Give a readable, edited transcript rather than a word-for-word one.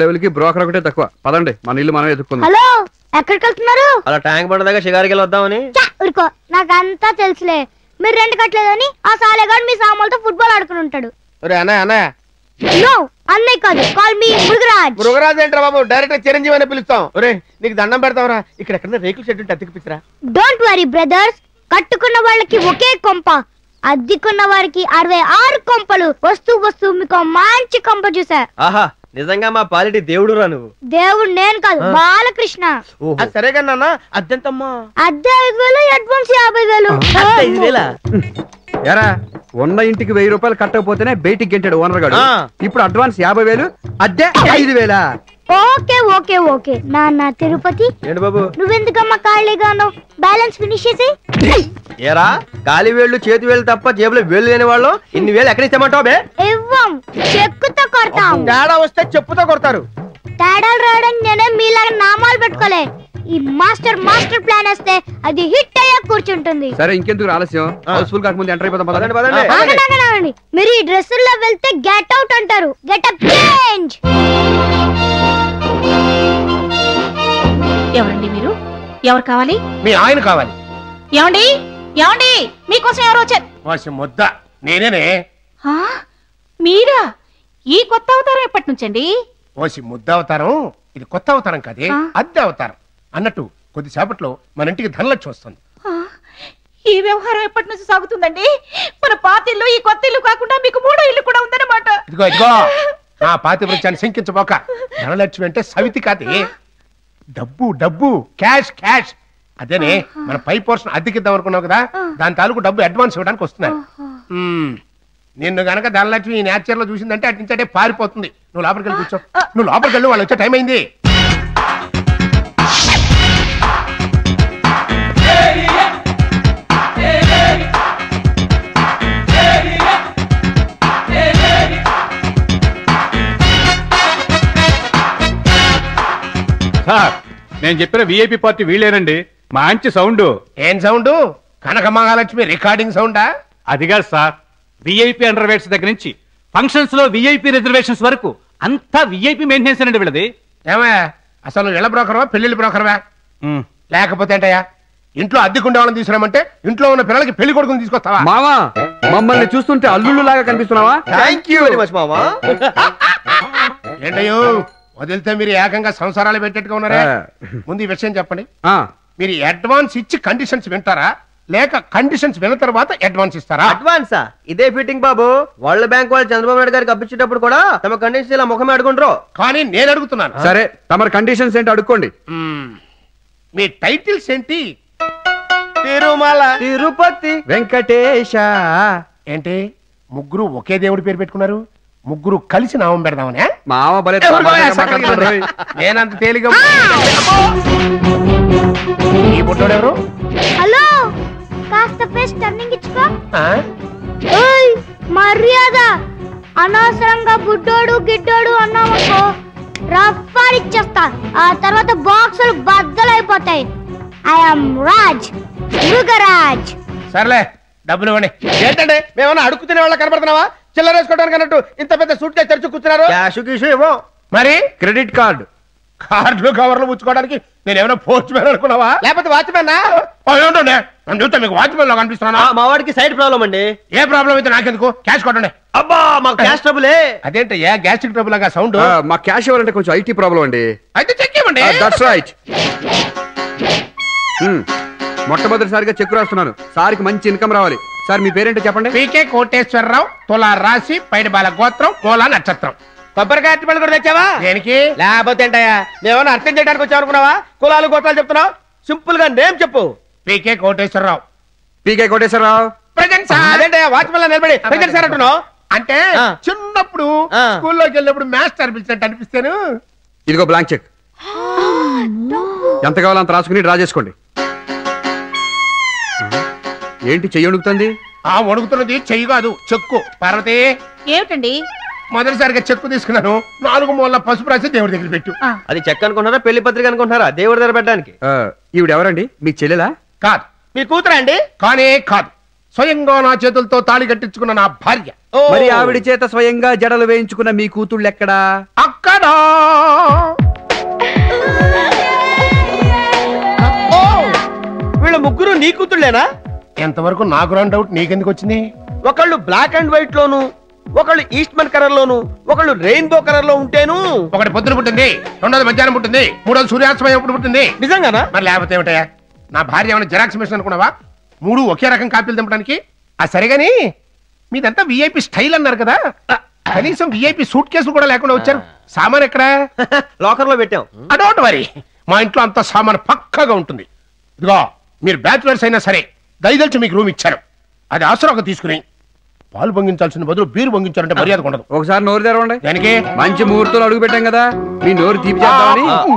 లెవెల్కి బ్రోకర్ ఒకటే తక్కువ. పదండి మన ఇల్లు మనం ఎత్తుకుందాం. హలో ఎక్కడికి వెళ్తున్నారు? అలా ట్యాంక్ బండ దగ్గర షికారికి వెళ్ళి వద్దామని. ఊరుకో, నాకంతా తెలుసులే. మీరు రెంట్ కట్టలేదని ఆ సాలేగాడు మీ సామాన్లతో ఫుట్బాల్ ఆడుకుని ఉంటాడు. అన్నయ్య నో అన్నయ్య కాదు, కాల్ మీ మృగరాజ్. మృగరాజ్ ఏంట్రా బాబు, డైరెక్ట్ చిరంజీవి అని పిలుస్తాం. ఒరే నీకు దండం పెడతావరా, ఇక్కడ ఎక్కడ రేకుల షెడ్ ఉంటే అతికిపిచ్చరా. డోంట్ వరీ బ్రదర్స్, కట్టుకున్న వాళ్ళకి ఒకే కొంప, అద్దెకున్న వారికి 66 కొంపలు. వస్తూ మీకు మంచి కొంప చూసా. ఆహా, నిజంగా మా పాలిటి దేవుడు రా నువ్వు. దేవుడు నేను కాదు, బాలకృష్ణ. సరే కానీ నాన్న అద్దెంతమ్మా? అద్దె 5,000, అడ్వాన్స్ 50,000. 5,000 ఎరా ఉన్న ఇంటికి 1000 రూపాయలు కట్టకపోతేనే బయటికి గెంటాడు ఓనర్ గారు. ఇప్పుడు అడ్వాన్స్ 50,000, అద్దె 5,000. ఓకే ఓకే ఓకే నాన్న తిరుపతి. ఏంటి బాబు నువ్వెందుకమ్మా ఖాళీగా ఉన్నావు? బ్యాలెన్స్ ఫినిష్ చేసి. ఏరా కాలి వేళ్ళు చేతి వేళ్ళు తప్ప జేబులో వేళ్ళు లేని వాళ్ళు ఇన్ని వేలు ఎక్కడ ఇచ్చామంటావు బే? ఇవ్వం, చెక్కుతో కొడతాం. తేడా వస్తే చెప్పుతో కొడతారు. తేడాలు రావడానికి నేనే మీలాగా నామాలు పెట్టుకోలే. ఈ మాస్టర్ ప్లాన్ వేస్తే అది హిట్ అయ్యా కూర్చుంటుంది. సరే ఇంకెందుకు ఆలస్యం, హౌస్ఫుల్ కాకముందు ఎంటర్ అయిపోతాం. ఆగండి, మీరు ఈ డ్రెస్సుల్లో వెళ్తే గెట్ అవుట్ అంటారు. Get up change. ఎవరండి మీరు? ఎవరు కావాలి? మీ ఆయన కావాలి. ఏమండి మీకోసం ఎవరు వచ్చారు? ముద్ద నేనేనే. మీరా? ఈ కొత్త అవతారం ఎప్పటి నుంచండి? ఓసి ముద్ద అవతారం, ఇది కొత్త అవతారం కాదే, అద్దె అవతారం. అన్నట్టు కొద్దిసేపట్లో మన ఇంటికి ధనలక్ష్మి వస్తుంది. ఈ వ్యవహారం ఎప్పటి నుంచి సాగుతుందండి? మన పాత ఇల్లు ఈ కొత్త ఇల్లు కాకుండా మీకు 3వ ఇల్లు కూడా ఉందన్నమాట. ఇదిగో నా పాతివృత్యాన్ని శంకించబోక. ధనలక్ష్మి అంటే సవితి కాదే, డబ్బు క్యాష్. అదేనే మన పై పోర్షన్ అద్దెకిద్దాం అనుకున్నావు కదా, దాని తాలూకు డబ్బు అడ్వాన్స్ ఇవ్వడానికి వస్తున్నారు. నిన్ను గనక ధనలక్ష్మి ఈ నేచర్ లో చూసిందంటే అటు నుంచి అంటే పారిపోతుంది. నువ్వు లోపలికి వెళ్ళి కూర్చో. నువ్వు లోపలికి వెళ్ళు, వాళ్ళు వచ్చే టైం అయింది. సార్ నేను చెప్పిన విఐపి పార్టీ వీళ్ళేనండి. మంచి సౌండ్. ఏం సౌండ్? కనక మహాలక్ష్మి రికార్డింగ్ సౌండా? అది కాదు సార్, విఐపి అండర్వేర్స్ దగ్గర నుంచి ఫంక్షన్స్ లో విఐపి రిజర్వేషన్స్ వరకు అంతా విఐపి మెయింటెనెన్స్ అండి వీళ్ళది. ఏమయ్యా అసలు ఇళ్ల బ్రోకర్వా పెళ్లిళ్ళ బ్రోకర్వా? లేకపోతే ఏంటయ్యా ఇంట్లో అద్దెకుండే వాళ్ళని తీసుకురామంటే ఇంట్లో ఉన్న పిల్లలకి పెళ్లి కొడుకుని తీసుకొస్తావా? మావా మమ్మల్ని చూస్తుంటే అల్లుళ్ళు లాగా కనిపిస్తున్నావా? థ్యాంక్ యూ వెరీ మచ్ మామా. ఏంటయ్యో వదిలితే మీరు ఏకంగా సంసారాలు పెట్టేట్టుగా ఉన్నారా? ముందు ఈ విషయం చెప్పండి. మీరు అడ్వాన్స్ ఇచ్చి కండిషన్స్ వింటారా, లేక కండిషన్స్ విన్న తర్వాత అడ్వాన్స్ ఇస్తారా? అడ్వాన్సా? ఇదే ఫిట్టింగ్ బాబు. వరల్డ్ బ్యాంక్ వాళ్ళు చంద్రబాబు నాయుడు గారికి అప్పించేటప్పుడు కూడా తమ కండిషన్స్ ఇలా ముఖమే అడుగుంటారు. కానీ నేను అడుగుతున్నాను. సరే తమ కండిషన్స్ ఏంటి అడుక్కోండి. మీ టైటిల్స్ ఏంటి? తిరుమల, తిరుపతి, వెంకటేశ. ఏంటి ముగ్గురు ఒకే దేవుడి పేరు పెట్టుకున్నారు? ముగ్గురు కలిసి నామం పెడదామనే? మావ బలే నేనంత తేలిగా. ఈ బుట్టోడు ఎవరు? హలో కాస్త ఫేస్ టర్నింగ్ ఇచ్చుకో. ఓయ్ మర్యాద, అనవసరంగా బుడ్డోడు గిడ్డోడు అన్నావనుకో రఫ్ఫార్ ఇచ్చేస్తా. ఆ తర్వాత బాక్సులు బద్దలైపోతాయి. ఐఎమ్ రాజ్, మృగరాజ్. సర్లే డబ్బులు ఇవ్వండి. ఏంటంటే మేమన్నా అడుగు తినే వాళ్ళ కనబడుతున్నావా? చిల్లర వేసుకోవడానికి అన్నట్టు ఇంత పెద్ద సూట్ కేసు తెరుచు కూర్చున్నారు. క్యాష్ గీషు ఇవ్వం. మరి క్రెడిట్ కార్డు, కార్డులు కవర్లు పుచ్చుకోవడానికి నేను ఏమైనా పోస్ట్ మ్యాన్ అనుకున్నావా, లేకపోతే వాచ్మెన్? నన్ను చూస్తే మీకు వాచ్మెన్ లో కనిపిస్తున్నా? మా వాడికి సైడ్ ప్రాబ్లం అండి. ఏ ప్రాబ్లం అయితే నాకెందుకు, క్యాష్ కొట్టండి. అబ్బా మాకు క్యాష్ ట్రబులే. అదేంటయ్యా గ్యాస్ట్రిక్ ట్రబుల్ లాగా సౌండ్? మా క్యాష్ ఇవ్వాలంటే కొంచెం ఐటీ ప్రాబ్లం అండి. అయితే చెక్ ఇవ్వండి. That's right. మొట్టమొదటిసారిగా చెక్ రాస్తున్నాను. సార్కి మంచి ఇన్కమ్ రావాలి. సార్ మీ పేరేంటో చెప్పండి. పీకే కోటేశ్వరరావు, తులా రాశి, పైడిబాల గోత్రం, మూలా నక్షత్రం. కొబ్బరికాయ అరటిపళ్ళు కూడా తెచ్చావా? దేనికి? లేకపోతే ఏంటయ్యా నేమన్నా అర్థం చేయడానికి వచ్చావు అనుకున్నావా? కులాలు గోత్రాలు చెప్తున్నావు? సింపుల్ గా నేమ్ చెప్పు. PK Koteswararao. PK Koteswararao. Present sir. అదేంటయ్యా వాచ్మెన్ లో నిలబడి ప్రెజెంట్ సార్ అంటున్నావు? అంటే చిన్నప్పుడు స్కూల్లోకి వెళ్ళినప్పుడు మాస్టర్ పిలిచినట్టు అనిపిస్తాను. ఇదిగో బ్లాంక్ చెక్. ఎంత కావాలో అంత రాసుకుని డ్రా చేసుకోండి. ఏంటి చెయ్యి వణుకుతుంది? వణుకుతున్నది చెయ్యి కాదు, చెక్కు. పార్వతి ఏమిటండి? మొదటిసారిగా చెక్కు తీసుకున్నాను. 4 మూల పసుపు రాసి దేవుడి దగ్గర పెట్టు. అది చెక్ అనుకుంటారా పెళ్లి పత్రిక అనుకుంటారా దేవుడి దగ్గర పెట్టడానికి? ఈవిడ ఎవరండి? మీకు చెల్లెలా? కాదు. మీ కూతురా అండి? కానే కాదు, స్వయంగా నా చేతులతో తాళి కట్టించుకున్న నా భార్య. మరి ఆవిడ చేత స్వయంగా జడలు వేయించుకున్న మీ కూతుళ్ళు ఎక్కడా? అక్కడ కూతుళ్ళేనా? ఎంతవరకు నాకు రాని డౌట్ నీకెందుకు వచ్చింది? ఒకళ్ళు బ్లాక్ అండ్ వైట్ లోను, ఒకళ్ళు ఈస్ట్మన్ కలర్ లోను, ఒకళ్ళు రెయిన్బో కలర్ లో ఉంటేను. ఒకటి పొద్దున పుట్టింది, రెండోది మధ్యాహ్నం పుట్టింది, మూడోది సూర్యాస్తమయం ఎప్పుడు పుట్టింది. నిజంగానా? మరి లేకపోతే ఏమిటయా? నా భార్య ఏమైనా జిరాక్స్ మిషన్ అనుకున్నావా? 3 ఒకే రకం కాపీలు దింపడానికి? సరేగాని మీదంతా విఐపి స్టైల్ అన్నారు కదా, కనీసం విఐపి సూట్ కేసులు కూడా లేకుండా వచ్చారు. సామాన్ ఎక్కడా? లాకర్ లో పెట్టాం. అడోంట్ వరీ, మా ఇంట్లో అంత సామాన్ పక్కాగా ఉంటుంది. ఇదిగో మీరు బ్యాచులర్స్ అయినా సరే దయదలిచి మీకు రూమ్ ఇచ్చారు, అది ఆసరాగా తీసుకుని పాలు పొంగించాల్సిన బదులు బీరు పొంగించారంటే మర్యాద ఉండదు. ఒకసారి నోరు తెరవండి. దానికి మంచి ముహూర్తంలో అడుగు పెట్టాం కదా, మీ నోరు తీపి చేద్దామని.